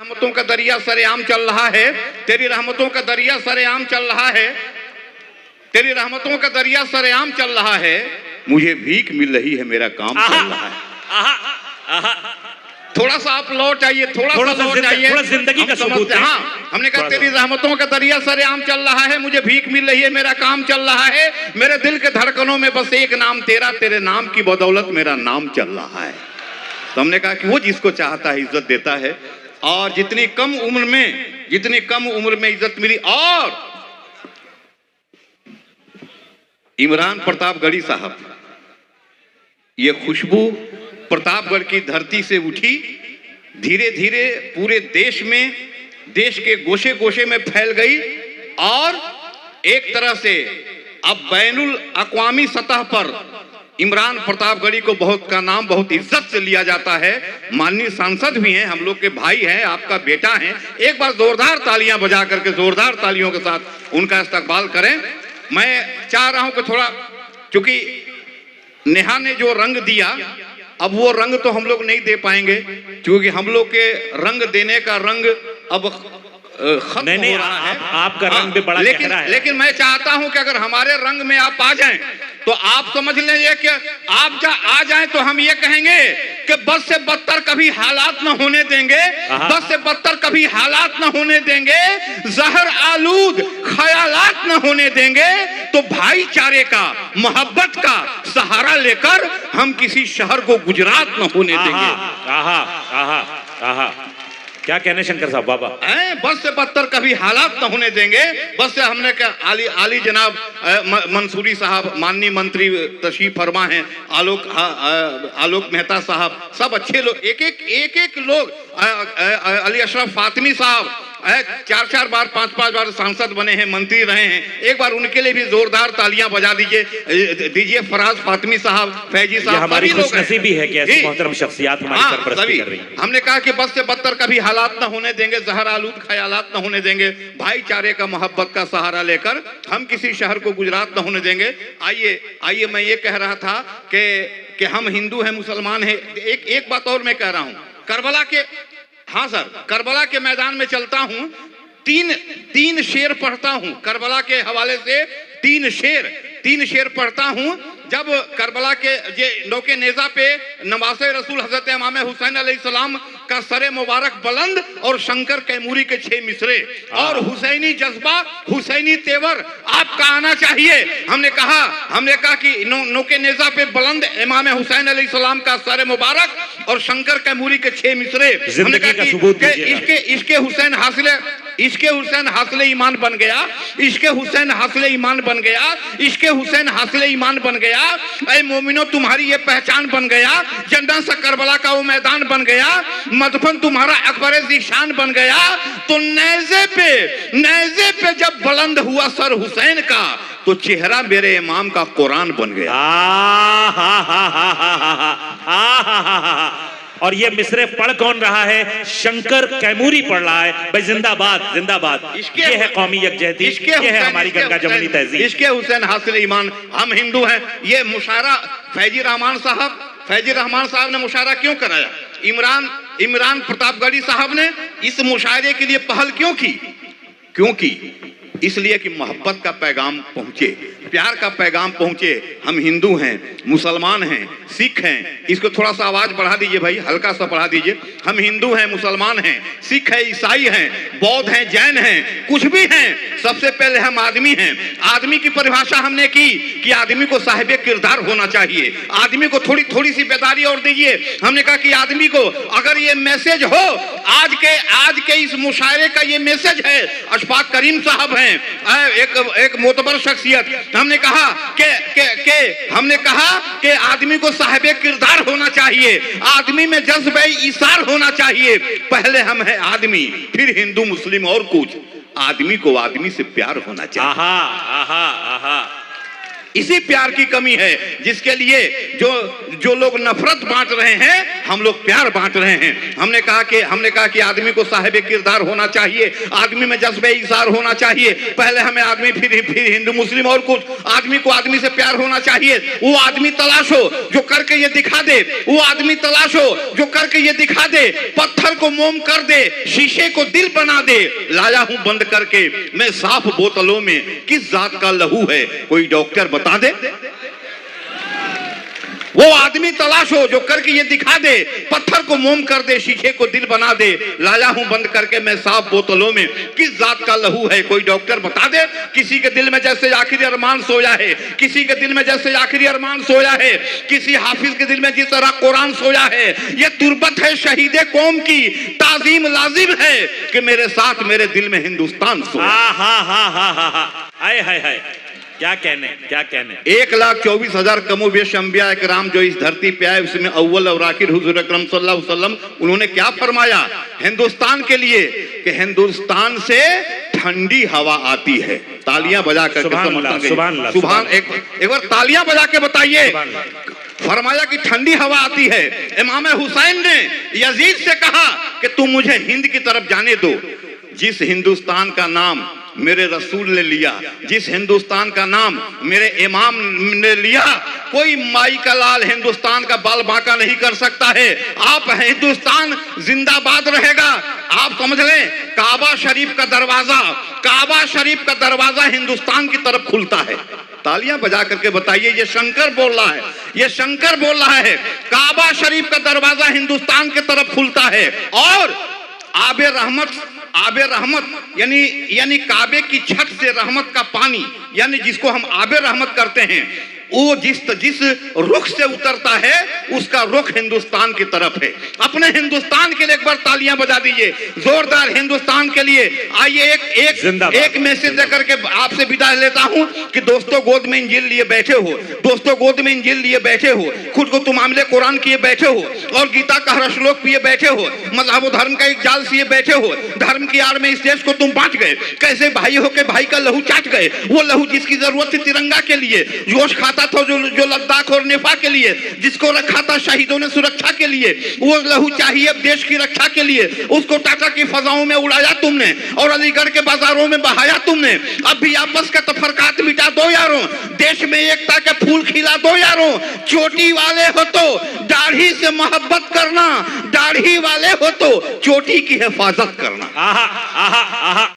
रहमतों का दरिया सरेआम चल रहा है, तेरी रहमतों का दरिया सरेआम चल रहा है, तेरी रहमतों का दरिया सरेआम चल रहा है, मुझे भीख मिल रही है, मेरा काम चल रहा है। थोड़ा सा आप लौट आइए, थोड़ा सा लौट आइए, थोड़ा जिंदगी का सबूत है। हाँ, हमने कहा तेरी रहमतों का दरिया सरेआम चल रहा है, मुझे भीख मिल रही है, मेरा काम चल रहा है, मेरे दिल के धड़कनों में बस एक नाम तेरा, तेरे नाम की बदौलत मेरा नाम चल रहा है। तो हमने कहा कि वो जिसको चाहता है इज्जत देता है, और जितनी कम उम्र में इज्जत मिली। और इमरान प्रतापगढ़ी साहब, ये खुशबू प्रतापगढ़ की धरती से उठी, धीरे धीरे पूरे देश में, देश के गोशे गोशे में फैल गई, और एक तरह से अब बैनुल अक़वामी सतह पर इमरान प्रतापगढ़ी को नाम बहुत इज्जत से लिया जाता है। माननीय सांसद भी हैं, हम लोग के भाई हैं, आपका बेटा हैं। एक बार जोरदार तालियां बजा करके, जोरदार तालियों के साथ उनका इस्तकबाल करें। मैं चाह रहा हूं कि थोड़ा, क्योंकि नेहा ने जो रंग दिया, अब वो रंग तो हम लोग नहीं दे पाएंगे, क्योंकि हम लोग के रंग देने का रंग अब खत्म हो रहा है। आपका रंग भी बड़ा गहरा है। लेकिन मैं चाहता हूं कि अगर हमारे रंग में आप आ जाएं तो आप समझ लीजिए कि आप आ जाएं तो हम ये कहेंगे कि बस से बदतर कभी हालात न होने देंगे, बस से बदतर कभी हालात न होने देंगे, जहर आलूद ख्यालात न होने देंगे, तो भाईचारे का, मोहब्बत का सहारा लेकर हम किसी शहर को गुजरात न होने देंगे। आहा, आहा, आहा। क्या कहने शंकर साहब बाबा? बस से बदतर कभी हालात न होने देंगे। बस से हमने क्या आली जनाब मंसूरी साहब, माननीय मंत्री तशरीफ फरमा हैं, आलोक मेहता साहब, सब अच्छे लोग, एक लोग, अली अशरफ फातिमी साहब 4 बार 5 बार सांसद बने हैं, मंत्री रहे हैं। एक बार उनके लिए भी जोरदार तालियां बजा दीजिए। फराज फातिमी साहब, फैजी साहब, हमारी खुशनसीबी है कि ऐसी मोहतरम शख्सियत हमारी सरपरस्ती कर रही हैं। हमने कहा कि बस से बदतर कभी हालात न होने देंगे, जहर आलूद ख्यालात न होने देंगे, भाईचारे का, मोहब्बत का सहारा लेकर हम किसी शहर को गुजरात न होने देंगे। आइए मैं ये कह रहा था कि हम हिंदू हैं, मुसलमान हैं। एक बात और मैं कह रहा हूं, करबला के, हाँ सर, करबला के मैदान में चलता हूं, तीन शेर पढ़ता हूं, करबला के हवाले से तीन शेर पढ़ता हूं। जब करबला के नौके नेजा पे नवासे रसूल हजरत इमाम हुसैन अलैहिस्सलाम का सरे मुबारक बुलंद, और शंकर कैमूरी के 6 मिसरे, और हुसैनी जज्बा, हुसैनी तेवर आपका आना चाहिए। हमने कहा कि नौके नेजा पे बुलंद इमाम हुसैन अलैहिस्सलाम का सरे मुबारक और शंकर कैमूरी के 6 मिसरे, हमने कहा कि इसके हुसैन हासिल ईमान बन गया, इसके हुसैन हासिल ईमान बन गया, इसके हुसैन हासिल ईमान बन गया। ऐ मोमिनो तुम्हारी ये पहचान बन गया, जन्नत सा करबला का वो मैदान बन गया, मदफन तुम्हारा अकबर ज़ीशान बन गया। तो नेज़े पे जब बुलंद हुआ सर हुसैन का, तो चेहरा मेरे इमाम का कुरान बन गया। और ये मिसरे पढ़ कौन रहा है? शंकर कैमूरी पढ़ रहा है। भाई जिंदाबाद, जिंदाबाद। ये है कौमी यकजहती, ये है हमारी गंगा जमुनी तहजीब। इसके हुसैन हासिल ईमान, हम हिंदू हैं। ये मुशायरा फैजी रहमान साहब ने मुशायरा क्यों कराया? इमरान प्रतापगढ़ी साहब ने इस मुशायरे के लिए पहल क्यों की? इसलिए कि मोहब्बत का पैगाम पहुंचे, प्यार का पैगाम पहुंचे। हम हिंदू हैं, मुसलमान हैं, सिख हैं। इसको थोड़ा सा आवाज बढ़ा दीजिए भाई, हल्का सा बढ़ा दीजिए। हम हिंदू हैं, मुसलमान हैं, सिख हैं, ईसाई हैं, बौद्ध हैं, जैन हैं, कुछ भी हैं, सबसे पहले हम आदमी हैं। आदमी की परिभाषा हमने की कि आदमी को साहिब किरदार होना चाहिए। आदमी को थोड़ी सी बेदारी और दीजिए। हमने कहा कि आदमी को अगर ये मैसेज हो, आज के इस मुशायरे का ये मैसेज है। अशफाक करीम साहब हैं, एक मोतबर शख्सियत। हमने कहा कि आदमी को साहिब किरदार होना चाहिए, आदमी में जज्बे इसार होना चाहिए। पहले हम हैं आदमी, फिर हिंदू मुस्लिम और कुछ। आदमी को आदमी से प्यार होना चाहिए। इसी प्यार की कमी है जिसके लिए जो लोग नफरत बांट रहे हैं, हम लोग प्यार बांट रहे हैं। हमने कहा कि आदमी को साहिब किरदार होना चाहिए, आदमी में जज्बे इज़हार होना चाहिए। पहले हमें आदमी, फिर हिंदू मुस्लिम और कुछ, आदमी को आदमी से प्यार होना चाहिए। वो आदमी तलाशो जो करके ये दिखा दे, वो आदमी तलाशो जो करके ये दिखा दे, पत्थर को मोम कर दे, शीशे को दिल बना दे। लाया हूं बंद करके मैं साफ बोतलों में, किस जात का लहू है कोई डॉक्टर बता दे। वो आदमी तलाशो जो करके ये दिखा दे, पत्थर को मोम कर दे, शीशे को दिल बना दे। लाया हूं बंद करके मैं साफ बोतलों में, किस जात का लहू है कोई डॉक्टर बता दे। किसी के दिल में जैसे आखिरी अरमान सोया है, किसी के दिल में जैसे आखिरी अरमान सोया है, किसी हाफिज के दिल में जिस तरह कुरान सोया है। ये तुरबत है शहीदे कौम की, ताजीम लाजिम है कि मेरे साथ मेरे दिल में हिंदुस्तान सोया। हाय हाय हाय, क्या कहने 1,24,000 कमोबेश अंबिया इकराम जो इस धरती पे आए, उसमें अव्वल और आखिर हुजूर अकरम सल्लल्लाहु अलैहि वसल्लम, उन्होंने क्या फरमाया हिंदुस्तान के लिए कि हिंदुस्तान से ठंडी हवा आती है। तालियां बजा कर सुभान, एक बार तालियां बजा के बताइए। फरमाया कि ठंडी हवा आती है। इमाम हुसैन ने यजीद से कहा कि तुम मुझे हिंद की तरफ जाने दो। जिस हिंदुस्तान का नाम मेरे रसूल ने लिया, जिस हिंदुस्तान का नाम मेरे इमाम ने लिया, कोई माई का लाल हिंदुस्तान का बाल बांका नहीं कर सकता है। आप हिंदुस्तान जिंदाबाद रहेगा। आप समझ लें, काबा शरीफ का दरवाजा हिंदुस्तान की तरफ खुलता है। तालियां बजा करके बताइए, ये शंकर बोल रहा है, ये शंकर बोल रहा है। काबा शरीफ का दरवाजा हिंदुस्तान की तरफ खुलता है और आबे रहमत यानी काबे की छत से रहमत का पानी, यानी जिसको हम आबे रहमत करते हैं, वो जिस रुख से उतरता है उसका रुख हिंदुस्तान की तरफ है। अपने हिंदुस्तान के लिए एक बार तालियां बजा दीजिए जोरदार, हिंदुस्तान के लिए। आइए एक मैसेज देकर के आपसे विदा लेता हूं कि दोस्तों गोद में इंजील लिए बैठे हो, दोस्तों गोद में इंजील लिए बैठे हो, खुद को तुम मामले कुरान किए बैठे हो और गीता का हर श्लोक पिए बैठे हो, मजहब धर्म का एक जाल सिए बैठे हो। धर्म की आड़ में इस देश को तुम बांट गए। कैसे भाई हो के भाई का लहू चाट गए, वो लहू जिसकी जरूरत थी तिरंगा के लिए, जोश खाता था जो लद्दाख और नेपा के लिए, जिसको रखा था शहीदों ने सुरक्षा के लिए, वो लहू चाहिए अब देश की रक्षा के लिए। उसको टाटा की फजाओं में उड़ाया तुमने और अलीगढ़ के बाजारों में बहाया तुमने। अब भी आपस का तफरकात मिटा दो यारों, देश में एकता के फूल खिला दो यारों। चोटी वाले हो तो दाढ़ी से मोहब्बत करना, दाढ़ी वाले हो तो चोटी की हिफाजत करना।